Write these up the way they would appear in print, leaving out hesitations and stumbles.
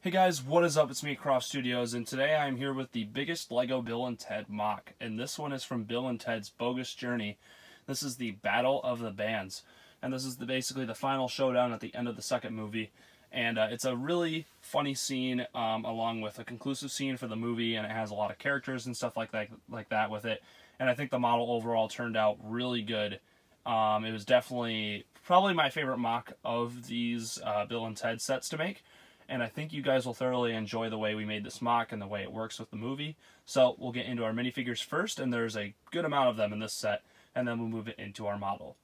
Hey guys, what is up? It's me, Croft Studios, and today I'm here with the biggest LEGO Bill and Ted MOC, and this one is from Bill and Ted's Bogus Journey. This is the Battle of the Bands, and this is basically the final showdown at the end of the second movie, and it's a really funny scene along with a conclusive scene for the movie, and it has a lot of characters and stuff like that with it, and I think the model overall turned out really good. It was definitely probably my favorite MOC of these Bill and Ted sets to make. And I think you guys will thoroughly enjoy the way we made this MOC and the way it works with the movie. So we'll get into our minifigures first, and there's a good amount of them in this set, and then we'll move it into our model.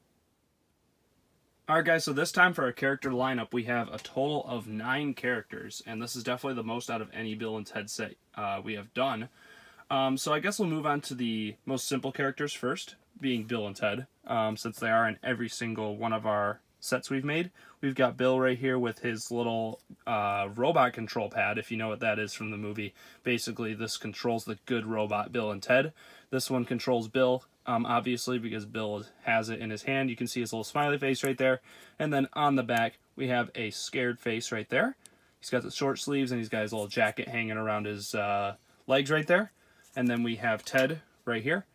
Alright guys, so this time for our character lineup, we have a total of 9 characters, and this is definitely the most out of any Bill and Ted set we have done. So I guess we'll move on to the most simple characters first, being Bill and Ted, since they are in every single one of our sets we've made. We've got Bill right here with his little robot control pad, if you know what that is from the movie. Basically, this controls the good robot Bill and Ted. This one controls Bill, obviously, because Bill has it in his hand. You can see his little smiley face right there. And then on the back, we have a scared face right there. He's got the short sleeves, and he's got his little jacket hanging around his legs right there. And then we have Ted right here.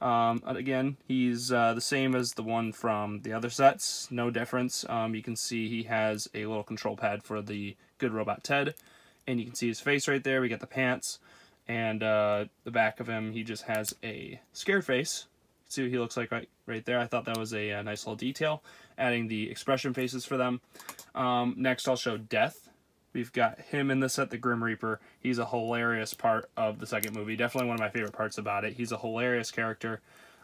Again, he's the same as the one from the other sets, no difference. You can see he has a little control pad for the good robot Ted, and you can see his face right there. We got the pants, and the back of him, he just has a scared face. See what he looks like right there. I thought that was a nice little detail, adding the expression faces for them. Next, I'll show Death. We've got him in the set, the Grim Reaper. He's a hilarious part of the second movie. Definitely one of my favorite parts about it. He's a hilarious character.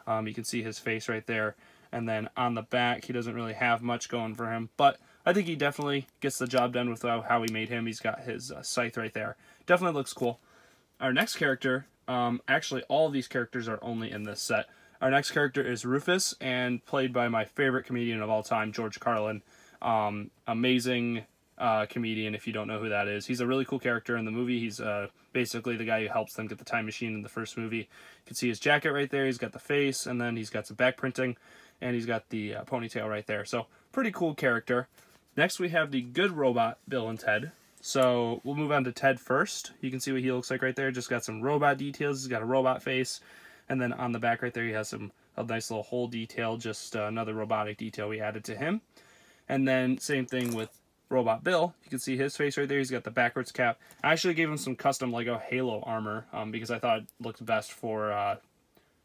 You can see his face right there. And then on the back, he doesn't really have much going for him. But I think he definitely gets the job done with how we made him. He's got his scythe right there. Definitely looks cool. Our next character, actually all of these characters are only in this set. Our next character is Rufus, and played by my favorite comedian of all time, George Carlin. Amazing comedian, if you don't know who that is. He's a really cool character in the movie. He's basically the guy who helps them get the time machine in the first movie. You can see his jacket right there. He's got the face, and then he's got some back printing, and he's got the ponytail right there. So pretty cool character. Next we have the good robot Bill and Ted. So we'll move on to Ted first. You can see what he looks like right there. Just got some robot details. He's got a robot face, and then on the back right there he has a nice little hole detail, just another robotic detail we added to him. And then same thing with Robot Bill. You can see his face right there. He's got the backwards cap. I actually gave him some custom Lego Halo armor because I thought it looked best for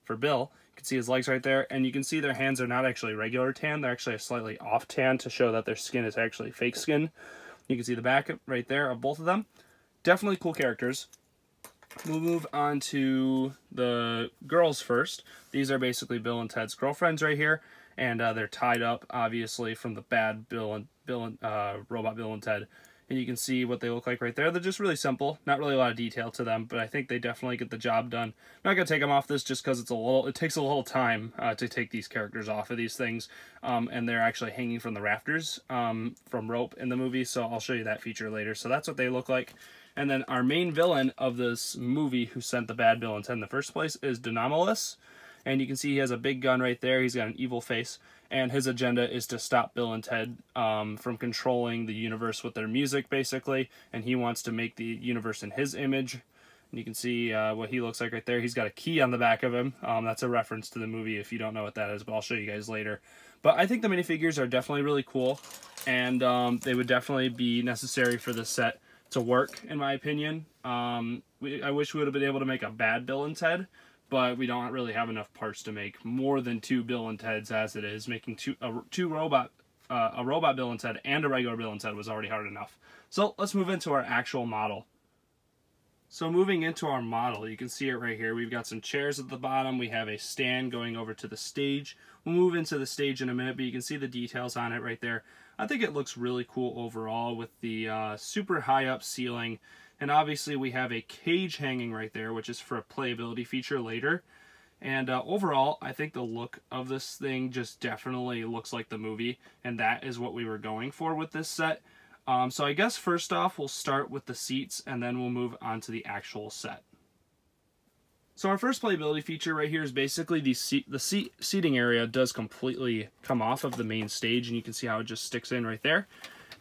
Bill. You can see his legs right there, and you can see their hands are not actually regular tan. They're actually a slightly off tan to show that their skin is actually fake skin. You can see the back right there of both of them. Definitely cool characters. We'll move on to the girls first. These are basically Bill and Ted's girlfriends right here, and they're tied up, obviously, from the bad Robot Bill and Ted. And you can see what they look like right there. They're just really simple, not really a lot of detail to them, but I think they definitely get the job done. I'm not gonna take them off this just because it takes a little time to take these characters off of these things, and they're actually hanging from the rafters from rope in the movie. So I'll show you that feature later. So that's what they look like. And then our main villain of this movie, who sent the bad Bill and Ted in the first place, is Dynamolus. And you can see he has a big gun right there. He's got an evil face. And his agenda is to stop Bill and Ted from controlling the universe with their music, basically. And he wants to make the universe in his image. And you can see what he looks like right there. He's got a key on the back of him. That's a reference to the movie if you don't know what that is, but I'll show you guys later. But I think the minifigures are definitely really cool. And they would definitely be necessary for this set to work, in my opinion. I wish we would have been able to make a bad Bill and Ted, but we don't really have enough parts to make more than 2 Bill and Teds as it is. Making a robot Bill and Ted and a regular Bill and Ted was already hard enough. So let's move into our actual model. So moving into our model, you can see it right here. We've got some chairs at the bottom. We have a stand going over to the stage. We'll move into the stage in a minute, but you can see the details on it right there. I think it looks really cool overall with the super high up ceiling. And obviously we have a cage hanging right there, which is for a playability feature later. And overall, I think the look of this thing just definitely looks like the movie. And that is what we were going for with this set. So I guess first off, we'll start with the seats, and then we'll move on to the actual set. So our first playability feature right here is basically the seating area does completely come off of the main stage, and you can see how it just sticks in right there.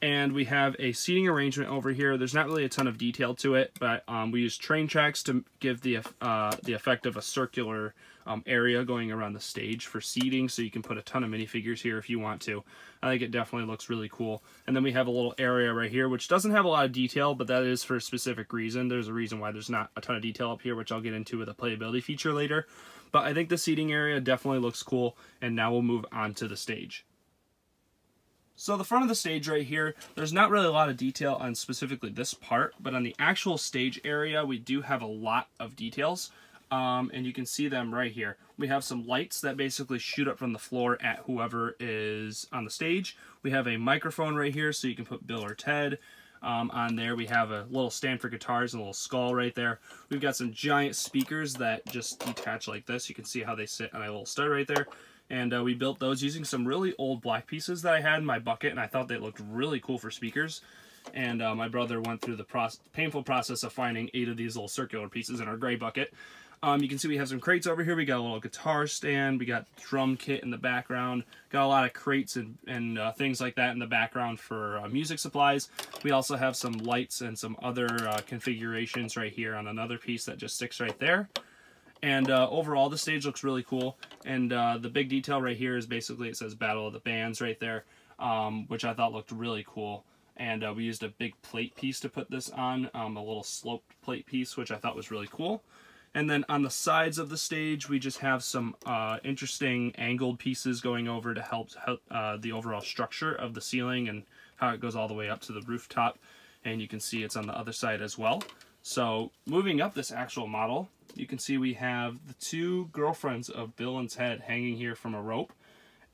And we have a seating arrangement over here. There's not really a ton of detail to it, but we use train tracks to give the effect of a circular area going around the stage for seating, so you can put a ton of minifigures here if you want to. I think it definitely looks really cool. And then we have a little area right here, which doesn't have a lot of detail, but that is for a specific reason. There's a reason why there's not a ton of detail up here, which I'll get into with a playability feature later. But I think the seating area definitely looks cool, and now we'll move on to the stage. So the front of the stage right here, there's not really a lot of detail on specifically this part, but on the actual stage area, we do have a lot of details, and you can see them right here. We have some lights that basically shoot up from the floor at whoever is on the stage. We have a microphone right here, so you can put Bill or Ted on there. We have a little stand for guitars and a little skull right there. We've got some giant speakers that just detach like this. You can see how they sit on a little stud right there. And we built those using some really old black pieces that I had in my bucket, and I thought they looked really cool for speakers. And my brother went through the painful process of finding 8 of these little circular pieces in our gray bucket. You can see we have some crates over here. We got a little guitar stand. We got drum kit in the background. Got a lot of crates and things like that in the background for music supplies. We also have some lights and some other configurations right here on another piece that just sticks right there. And overall, the stage looks really cool. And the big detail right here is basically it says Battle of the Bands right there, which I thought looked really cool. And we used a big plate piece to put this on, a little sloped plate piece, which I thought was really cool. And then on the sides of the stage, we just have some interesting angled pieces going over to help the overall structure of the ceiling and how it goes all the way up to the rooftop. And you can see it's on the other side as well. So moving up this actual model, you can see we have the 2 girlfriends of Bill and Ted hanging here from a rope.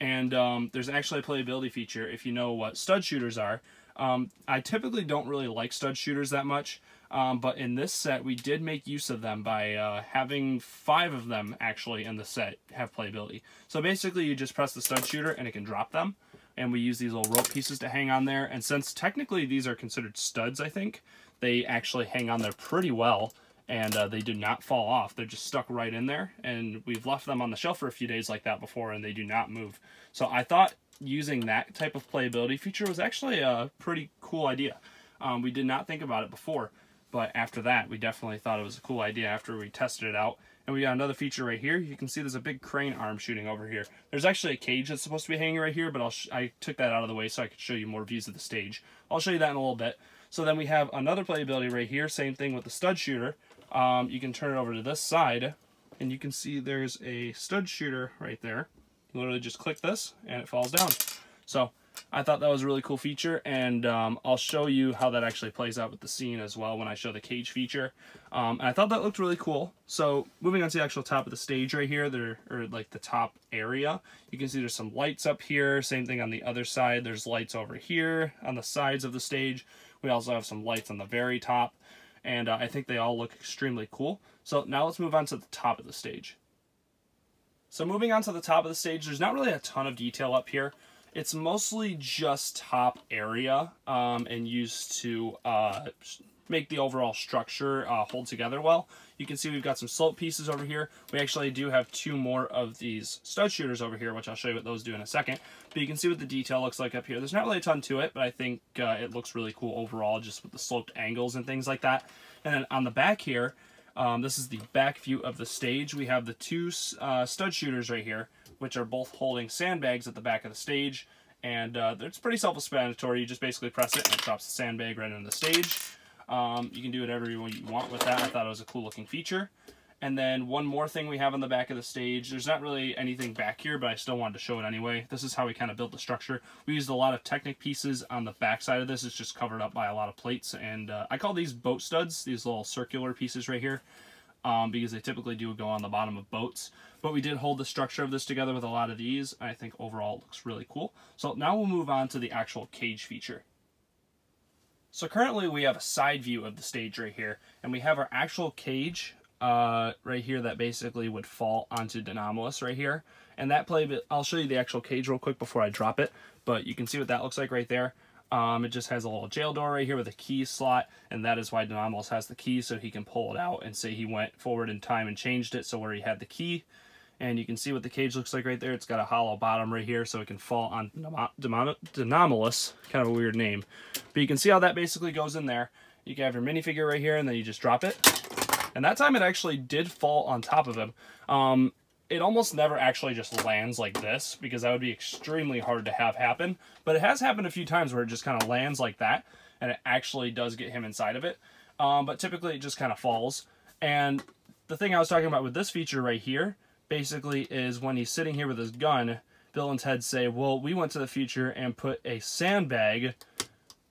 And there's actually a playability feature if you know what stud shooters are. I typically don't really like stud shooters that much, but in this set we did make use of them by having 5 of them actually in the set have playability. So basically you just press the stud shooter and it can drop them. And we use these little rope pieces to hang on there. And since technically these are considered studs, I think, they actually hang on there pretty well. And they do not fall off. They're just stuck right in there. And we've left them on the shelf for a few days like that before, and they do not move. So I thought using that type of playability feature was actually a pretty cool idea. We did not think about it before, but after that, we definitely thought it was a cool idea after we tested it out. And we got another feature right here. You can see there's a big crane arm shooting over here. There's actually a cage that's supposed to be hanging right here, but I took that out of the way so I could show you more views of the stage. I'll show you that in a little bit. So then we have another playability right here, same thing with the stud shooter. You can turn it over to this side, and you can see there's a stud shooter right there. You literally just click this, and it falls down. So I thought that was a really cool feature, and I'll show you how that actually plays out with the scene as well when I show the cage feature. And I thought that looked really cool. So moving on to the actual top of the stage right here, or like the top area, you can see there's some lights up here. Same thing on the other side. There's lights over here on the sides of the stage. We also have some lights on the very top. And I think they all look extremely cool. So now let's move on to the top of the stage. So moving on to the top of the stage, there's not really a ton of detail up here. It's mostly just top area and used to make the overall structure hold together well. You can see we've got some slope pieces over here. We actually do have 2 more of these stud shooters over here, which I'll show you what those do in a second. But you can see what the detail looks like up here. There's not really a ton to it, but I think it looks really cool overall, just with the sloped angles and things like that. And then on the back here, this is the back view of the stage. We have the 2 stud shooters right here, which are both holding sandbags at the back of the stage. And it's pretty self-explanatory. You just basically press it and it drops the sandbag right into the stage. You can do whatever you want with that. I thought it was a cool looking feature. And then one more thing we have on the back of the stage. There's not really anything back here, but I still wanted to show it anyway. This is how we kind of built the structure. We used a lot of Technic pieces on the back side of this. It's just covered up by a lot of plates. And I call these boat studs, these little circular pieces right here, because they typically do go on the bottom of boats. But we did hold the structure of this together with a lot of these. I think overall it looks really cool. So now we'll move on to the actual cage feature. So currently we have a side view of the stage right here, and we have our actual cage right here that basically would fall onto Denomalous right here. And that I'll show you the actual cage real quick before I drop it, but you can see what that looks like right there. It just has a little jail door right here with a key slot, and that is why Denomalous has the key, so he can pull it out and say he went forward in time and changed it so where he had the key. And you can see what the cage looks like right there. It's got a hollow bottom right here, so it can fall on Denomalous, kind of a weird name. But you can see how that basically goes in there. You can have your minifigure right here, and then you just drop it. And that time it actually did fall on top of him. It almost never actually just lands like this, because that would be extremely hard to have happen. But it has happened a few times where it just kind of lands like that, and it actually does get him inside of it. But typically it just kind of falls. And the thing I was talking about with this feature right here, basically is when he's sitting here with his gun, Bill and Ted say, well, we went to the future and put a sandbag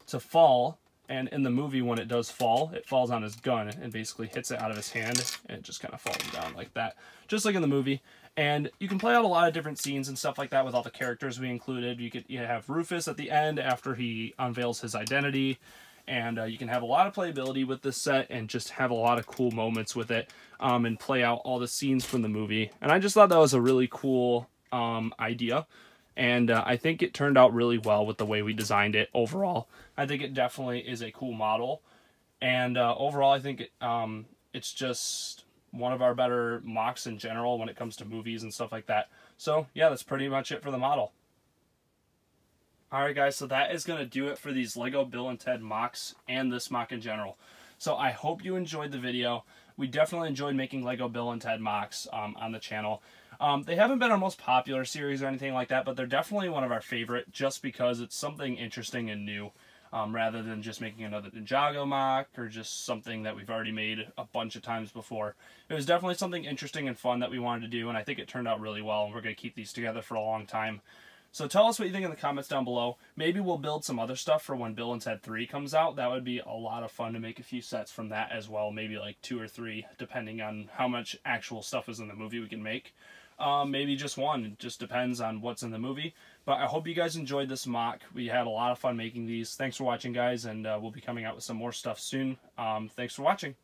to fall, and in the movie when it does fall, it falls on his gun and basically hits it out of his hand, and it just kind of falls down like that, just like in the movie. And you can play out a lot of different scenes and stuff like that with all the characters we included. You have Rufus at the end after he unveils his identity. And you can have a lot of playability with this set and just have a lot of cool moments with it and play out all the scenes from the movie. And I just thought that was a really cool idea. And I think it turned out really well with the way we designed it overall. I think it definitely is a cool model. And overall, I think it's just one of our better MOCs in general when it comes to movies and stuff like that. So yeah, that's pretty much it for the model. Alright guys, so that is going to do it for these LEGO Bill and Ted MOCs and this MOC in general. So I hope you enjoyed the video. We definitely enjoyed making LEGO Bill and Ted MOCs on the channel. They haven't been our most popular series or anything like that, but they're definitely one of our favorite just because it's something interesting and new rather than just making another Ninjago MOC or just something that we've already made a bunch of times before. It was definitely something interesting and fun that we wanted to do, and I think it turned out really well, and we're going to keep these together for a long time. So tell us what you think in the comments down below. Maybe we'll build some other stuff for when Bill and Ted 3 comes out. That would be a lot of fun to make a few sets from that as well. Maybe like 2 or 3, depending on how much actual stuff is in the movie we can make. Maybe just 1. It just depends on what's in the movie. But I hope you guys enjoyed this MOC. We had a lot of fun making these. Thanks for watching, guys, and we'll be coming out with some more stuff soon. Thanks for watching.